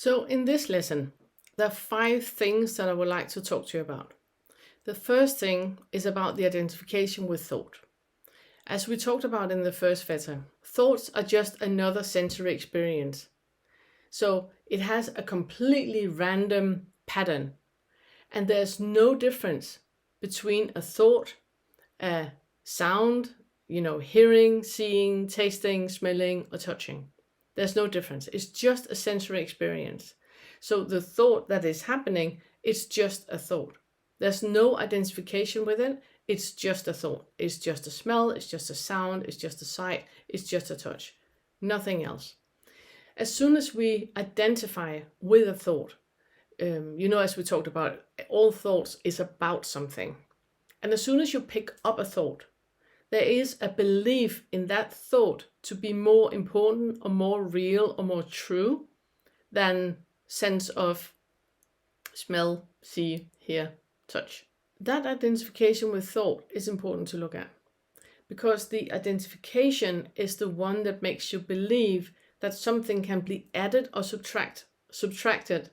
So in this lesson, there are 5 things that I would like to talk to you about. The first thing is about the identification with thought. As we talked about in the first Fetter, thoughts are just another sensory experience. So it has a completely random pattern, and there's no difference between a thought, a sound, hearing, seeing, tasting, smelling, or touching. There's no difference. It's just a sensory experience. So the thought that is happening, it's just a thought. There's no identification with it. It's just a thought. It's just a smell. It's just a sound. It's just a sight. It's just a touch. Nothing else. As soon as we identify with a thought, as we talked about, all thoughts is about something. And as soon as you pick up a thought, there is a belief in that thought to be more important or more real or more true than sense of smell, see, hear, touch. That identification with thought is important to look at, because the identification is the one that makes you believe that something can be added or subtracted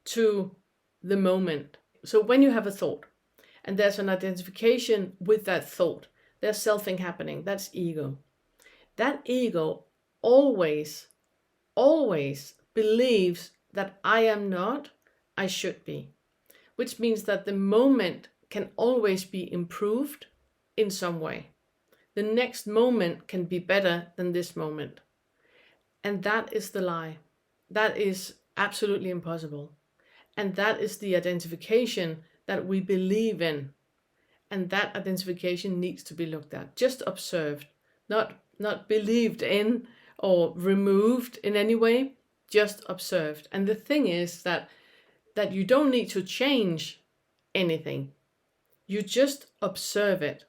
to the moment. So when you have a thought and there's an identification with that thought, there's selfing happening. That's ego. That ego always believes that I am not, I should be, which means that the moment can always be improved in some way. The next moment can be better than this moment. And that is the lie. That is absolutely impossible. And that is the identification that we believe in. And that identification needs to be looked at, just observed, not believed in or removed in any way, just observed. And the thing is that you don't need to change anything. You just observe it.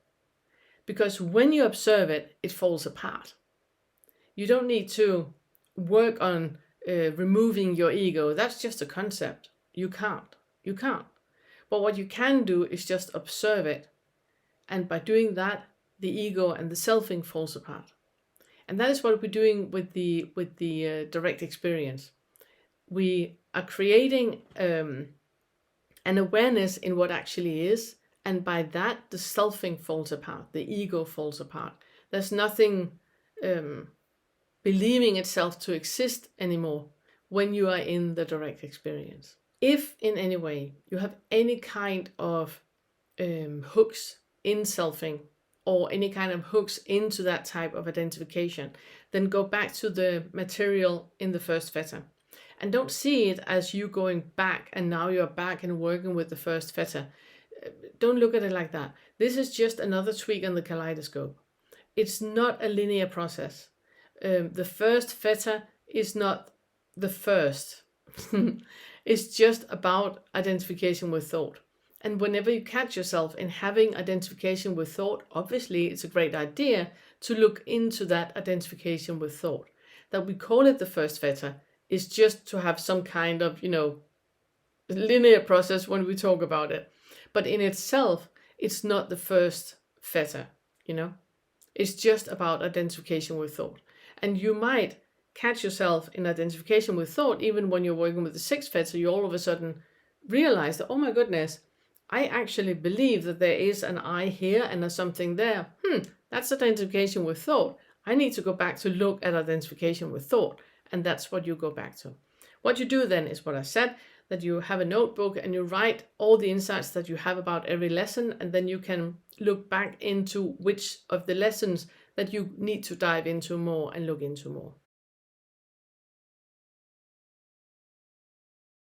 Because when you observe it, it falls apart. You don't need to work on removing your ego. That's just a concept. You can't. But what you can do is just observe it. And by doing that, the ego and the selfing falls apart. And that is what we're doing with the direct experience. We are creating an awareness in what actually is. And by that, the selfing falls apart. The ego falls apart. There's nothing believing itself to exist anymore when you are in the direct experience. If in any way you have any kind of hooks in selfing or any kind of hooks into that type of identification, then go back to the material in the first Fetter. And don't see it as you going back and now you're back and working with the first Fetter. Don't look at it like that. This is just another tweak on the kaleidoscope. It's not a linear process. The first Fetter is not the first. It's just about identification with thought. And whenever you catch yourself in having identification with thought, obviously it's a great idea to look into that identification with thought. That we call it the first Fetter is just to have some kind of, linear process when we talk about it. But in itself, it's not the first Fetter, It's just about identification with thought. And you might catch yourself in identification with thought even when you're working with the sixth Fetter. You all of a sudden realize that, oh my goodness, I actually believe that there is an I here and there's something there. That's identification with thought. I need to go back to look at identification with thought. And that's what you go back to. What you do then is what I said, that you have a notebook and you write all the insights that you have about every lesson. And then you can look back into which of the lessons that you need to dive into more and look into more.